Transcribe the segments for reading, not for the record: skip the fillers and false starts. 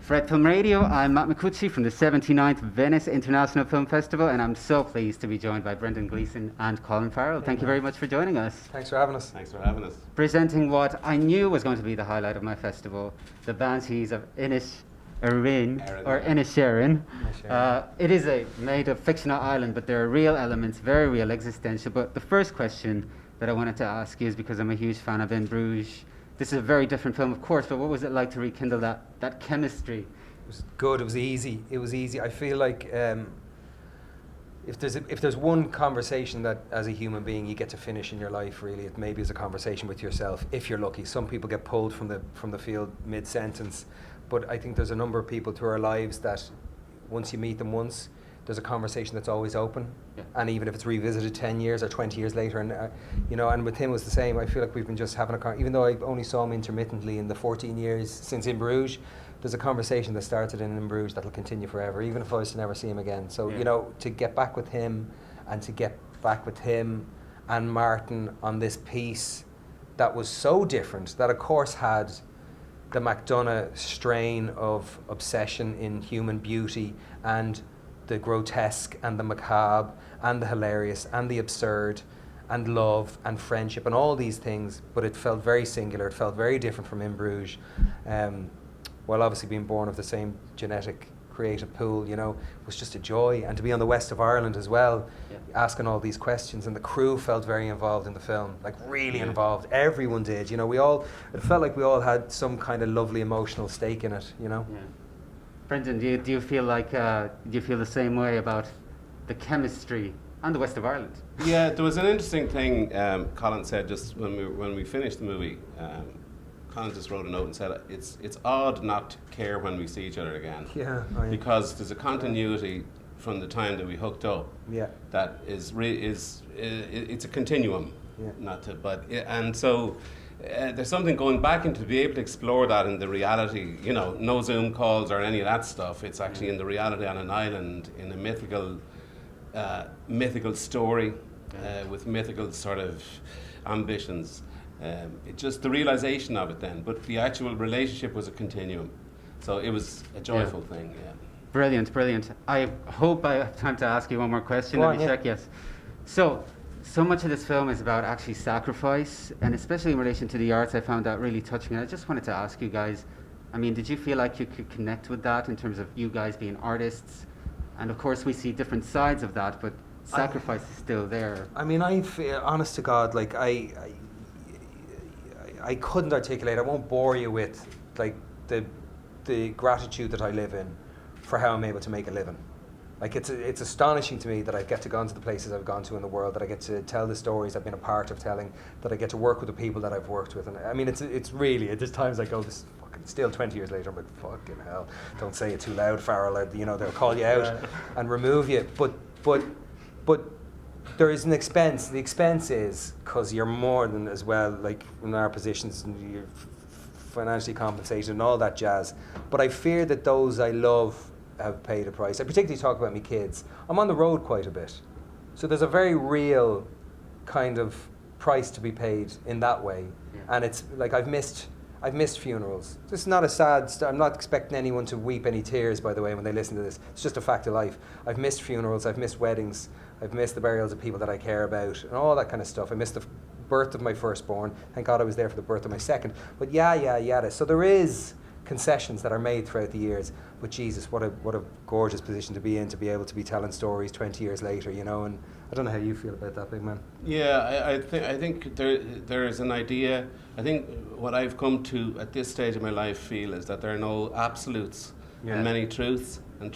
Fred Film Radio, I'm Matt Micucci from the 79th Venice International Film Festival, and I'm so pleased to be joined by Brendan Gleeson and Colin Farrell. Thank you very much for joining us. Thanks for having us. Thanks for having us. Presenting what I knew was going to be the highlight of my festival, The Banshees of Inisherin, or Inisherin. It is a made-up fictional island, but there are real elements, very real, existential. But the first question that I wanted to ask you is, because I'm a huge fan of In Bruges, this is a very different film, of course, but what was it like to rekindle that chemistry? It was good. It was easy. I feel like if there's one conversation that, as a human being, you get to finish in your life, really, it maybe is a conversation with yourself, if you're lucky. Some people get pulled from the field mid-sentence, but I think there's a number of people through our lives that, once you meet them once, there's a conversation that's always open. Yeah. And even if it's revisited 10 years or 20 years later, and and with him it was the same. I feel like we've been just having even though I only saw him intermittently in the 14 years since In Bruges, there's a conversation that started in Bruges that'll continue forever, even if I was to never see him again. So, to get back with him and Martin on this piece that was so different, that of course had the McDonagh strain of obsession in human beauty and the grotesque and the macabre and the hilarious and the absurd and love and friendship and all these things, but it felt very singular. It felt very different from In Bruges, while obviously being born of the same genetic creative pool. It was just a joy. And to be on the west of Ireland as well, asking all these questions, and the crew felt very involved in the film, like really involved. Everyone did. It felt like we all had some kind of lovely emotional stake in it. Yeah. Brendan, do you feel the same way about the chemistry and the west of Ireland? Yeah, there was an interesting thing Colin said just when we finished the movie. Colin just wrote a note and said it's odd not to care when we see each other again. Yeah. Because there's a continuity from the time that we hooked up. Yeah. That it's a continuum. Yeah. And so. There's something going back into to be able to explore that in the reality, no Zoom calls or any of that stuff. It's actually in the reality on an island in a mythical story with mythical sort of ambitions. It just the realization of it then, but the actual relationship was a continuum. So it was a joyful thing. Yeah. Brilliant. I hope I have time to ask you one more question. Let me check. Yes. So much of this film is about actually sacrifice, and especially in relation to the arts, I found that really touching. And I just wanted to ask you guys, did you feel like you could connect with that in terms of you guys being artists? And of course, we see different sides of that, but sacrifice is still there. I feel, honest to God, like I couldn't articulate. I won't bore you with like the gratitude that I live in for how I'm able to make a living. Like it's astonishing to me that I get to go into the places I've gone to in the world, that I get to tell the stories I've been a part of telling, that I get to work with the people that I've worked with. And it's really, there's times I go, this is fucking, still 20 years later, I'm like, fucking hell, don't say it too loud, Farrell, or, they'll call you out and remove you. But there is an expense. The expense is because you're more than, as well, like in our positions, and you're financially compensated and all that jazz. But I fear that those I love have paid a price. I particularly talk about my kids. I'm on the road quite a bit, so there's a very real kind of price to be paid in that way. And it's like I've missed funerals. This is not a sad I'm not expecting anyone to weep any tears, by the way, when they listen to this. It's just a fact of life. I've missed funerals, I've missed weddings, I've missed the burials of people that I care about and all that kind of stuff. I missed the birth of my firstborn. Thank God I was there for the birth of my second. But yada. So there is concessions that are made throughout the years, but Jesus, what a gorgeous position to be in, to be able to be telling stories 20 years later, and I don't know how you feel about that, big man. Yeah, I think there is an idea. I think what I've come to at this stage of my life feel is that there are no absolutes and many truths, and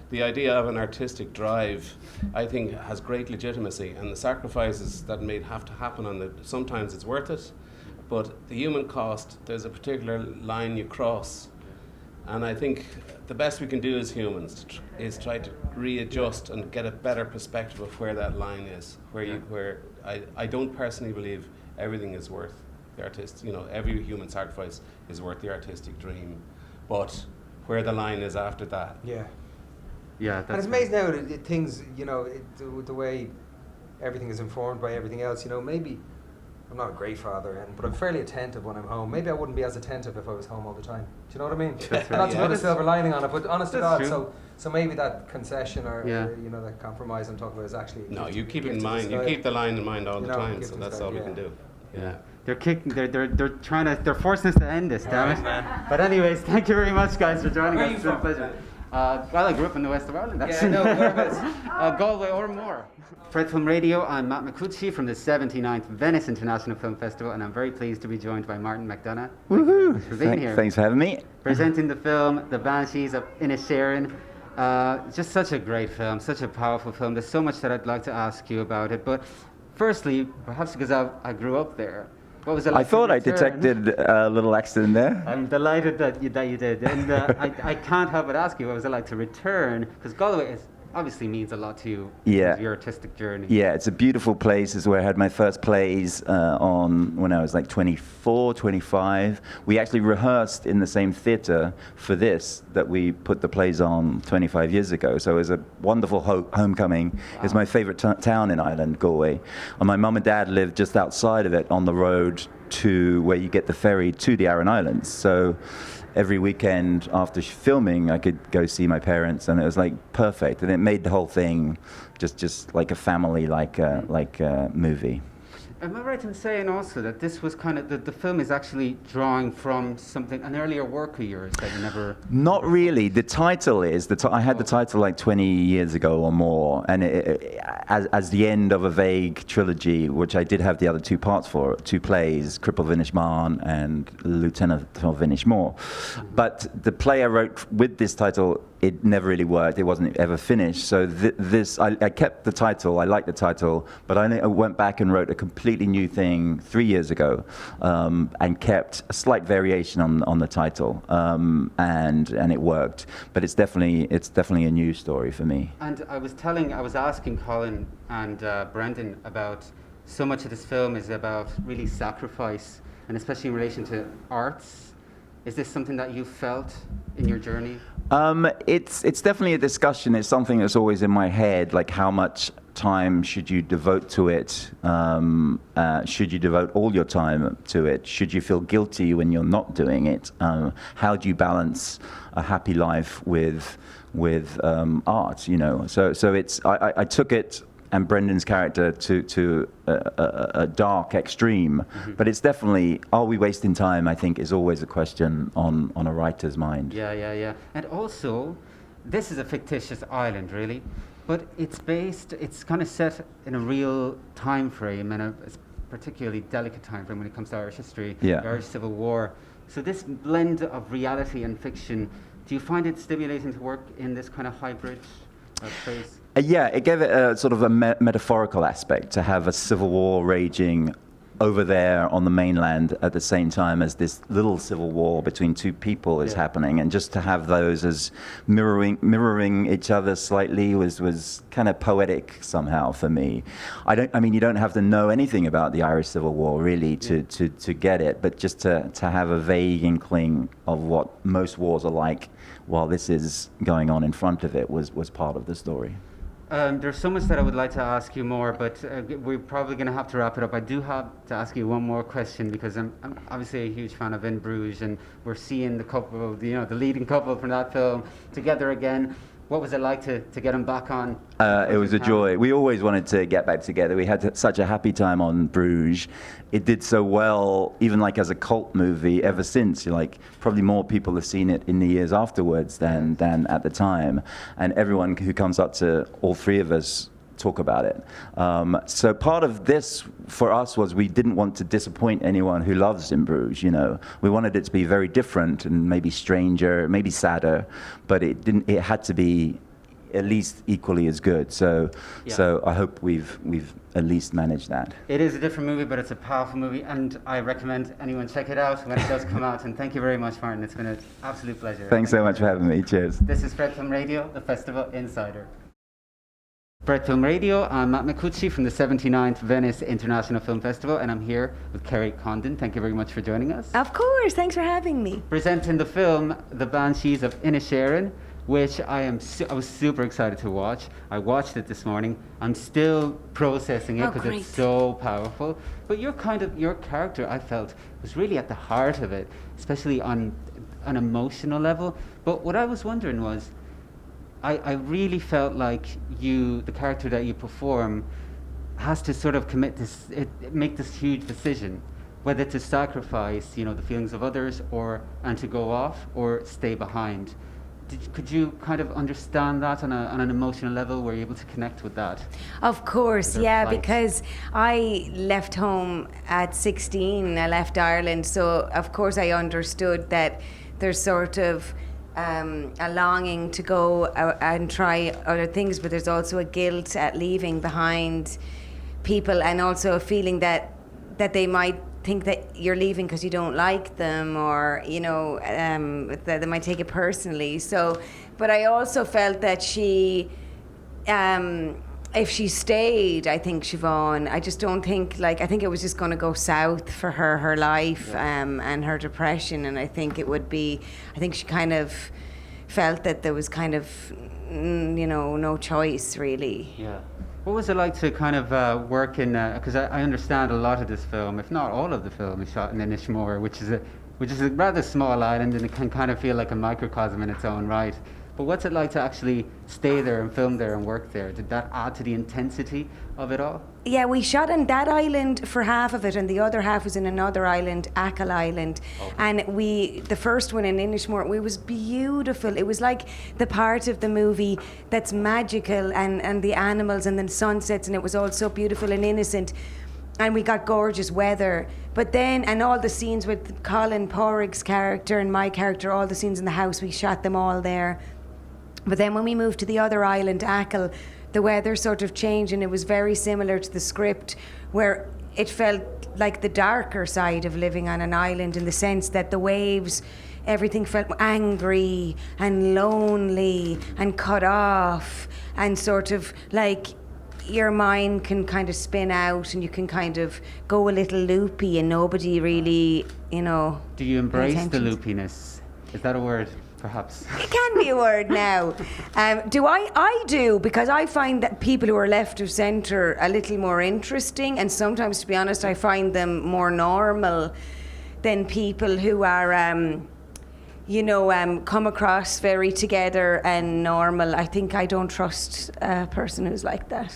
the idea of an artistic drive, I think, has great legitimacy, and the sacrifices that may have to happen sometimes it's worth it. But the human cost, there's a particular line you cross. And I think the best we can do as humans is try to readjust and get a better perspective of where that line is. Where I don't personally believe everything is worth the artist. Every human sacrifice is worth the artistic dream. But where the line is after that. Yeah. Yeah. And it's amazing now that things, the way everything is informed by everything else. Maybe I'm not a great father, but I'm fairly attentive when I'm home. Maybe I wouldn't be as attentive if I was home all the time. Do you know what I mean? That's right. Not to Yeah. put a silver lining on it, but honest to God, true. so maybe that concession or Yeah. you know, that compromise I'm talking about is actually. No, gift- you keep it gift in to mind. this You guy. keep the line in mind all You the know, time. gift So to that's this all guy, we can yeah. do. Yeah. They're trying to, they're forcing us to end this, damn it. But anyways, thank you very much, guys, for joining Where us. are It's you been a from? pleasure. Well, I grew up in the west of Ireland, Yeah, actually. no, whereabouts? Galway or more. Fred Film Radio, I'm Matt McCucci from the 79th Venice International Film Festival, and I'm very pleased to be joined by Martin McDonagh. Thank you very much for being here. Thanks for having me. Presenting the film, The Banshees of Inisherin. Just such a great film, such a powerful film. There's so much that I'd like to ask you about it, but firstly, perhaps because I grew up there, what was it like I thought to I return? detected a little accident there. I'm delighted that you did, and I can't help but ask you, what was it like to return? Because Galway obviously means a lot to you. Yeah. Because of your artistic journey. Yeah, it's a beautiful place. It's where I had my first plays on when I was like 24, 25. We actually rehearsed in the same theatre for this that we put the plays on 25 years ago. So it was a wonderful homecoming. Wow. It's my favourite town in Ireland, Galway. And my mum and dad lived just outside of it on the road to where you get the ferry to the Aran Islands. So every weekend after filming, I could go see my parents, and it was like perfect. And it made the whole thing just like a family, like a movie. Am I right in saying also that this was kind of, the film is actually drawing from an earlier work of yours that you never... Not really. The title is, I had the title like 20 years ago or more, and as the end of a vague trilogy, which I did have the other two parts for, two plays, Cripple Vinishman and Lieutenant of Vinishmore. But the play I wrote with this title, it never really worked. It wasn't ever finished. So I kept the title. I liked the title, but I went back and wrote a completely new thing 3 years ago, and kept a slight variation on the title, and it worked. But it's definitely a new story for me. And I was asking Colin and Brendan about so much of this film is about really sacrifice, and especially in relation to arts. Is this something that you felt in your journey? It's definitely a discussion. It's something that's always in my head, like how much time should you devote to it? Should you devote all your time to it? Should you feel guilty when you're not doing it? How do you balance a happy life with art? You know, so it's I took it and Brendan's character to a dark extreme, but it's definitely, are we wasting time? I think is always a question on a writer's mind. Yeah. And also, this is a fictitious island, really, but it's kind of set in a real time frame, and a particularly delicate time frame when it comes to Irish history, Yeah. the Irish Civil War. So this blend of reality and fiction, do you find it stimulating to work in this kind of hybrid space? Yeah, it gave it a sort of a metaphorical aspect to have a civil war raging over there on the mainland at the same time as this little civil war between two people is happening, and just to have those as mirroring each other slightly was kind of poetic somehow for me. I mean, you don't have to know anything about the Irish Civil War really to get it, but just to have a vague inkling of what most wars are like while this is going on in front of it was part of the story. There's so much that I would like to ask you more, but we're probably going to have to wrap it up. I do have to ask you one more question, because I'm obviously a huge fan of In Bruges, and we're seeing the couple, the leading couple from that film together again. What was it like to get them back on? It was a joy. We always wanted to get back together. We had such a happy time on Bruges. It did so well, even like as a cult movie, ever since. Like, probably more people have seen it in the years afterwards than at the time. And everyone who comes up to all three of us talk about it. So part of this for us was we didn't want to disappoint anyone who loves In Bruges, you know. We wanted it to be very different and maybe stranger, maybe sadder, but it had to be at least equally as good. So I hope we've at least managed that. It is a different movie, but it's a powerful movie, and I recommend anyone check it out when it does come out. And thank you very much, Martin. It's been an absolute pleasure. Thanks so much for having me. Cheers. This is Fred Film Radio, the Festival Insider. Fred Film Radio, I'm Matt McCucci from the 79th Venice International Film Festival, and I'm here with Kerry Condon. Thank you very much for joining us. Of course, thanks for having me. Presenting the film The Banshees of Inisherin, which I was super excited to watch. I watched it this morning. I'm still processing it because it's so powerful. But your character, I felt, was really at the heart of it, especially on an emotional level. But what I was wondering was, I really felt like the character that you perform has to sort of make this huge decision, whether to sacrifice, the feelings of others, and to go off, or stay behind. Could you kind of understand that on an emotional level? Were you able to connect with that? Of course, yeah, because I left home at 16. I left Ireland, so of course I understood that there's sort of a longing to go and try other things, but there's also a guilt at leaving behind people, and also a feeling that they might think that you're leaving because you don't like them, or that they might take it personally. So, but I also felt that she, if she stayed, I think Siobhan, I just don't think, I think it was just going to go south for her life, and her depression, and I think she kind of felt that there was kind of, no choice really. Yeah. What was it like to kind of work in? Because I understand a lot of this film, if not all of the film, is shot in Inishmore, which is a rather small island, and it can kind of feel like a microcosm in its own right. But what's it like to actually stay there and film there and work there? Did that add to the intensity of it all? Yeah, we shot on that island for half of it, and the other half was in another island, Achill Island. Okay. And the first one in Inishmore, it was beautiful. It was like the part of the movie that's magical, and the animals and the sunsets, and it was all so beautiful and innocent. And we got gorgeous weather. But then, and all the scenes with Colin Porrick's character and my character, all the scenes in the house, we shot them all there. But then when we moved to the other island, Achill, the weather sort of changed, and it was very similar to the script, where it felt like the darker side of living on an island, in the sense that the waves, everything felt angry and lonely and cut off, and sort of like your mind can kind of spin out, and you can kind of go a little loopy, and nobody really, Do you embrace the loopiness? Is that a word? Perhaps. It can be a word now. Do I do, because I find that people who are left of centre a little more interesting, and sometimes, to be honest, I find them more normal than people who are, come across very together and normal. I think I don't trust a person who's like that.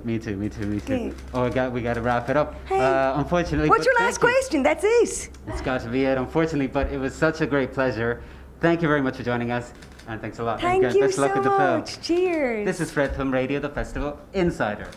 Me too. Okay. Oh, we got to wrap it up. Hey, unfortunately. What's your last question? That's it. It's got to be it, unfortunately, but it was such a great pleasure. Thank you very much for joining us, and thanks a lot. Thank you best so luck with the film. much. Cheers. This is Fred Film Radio, the Festival Insider.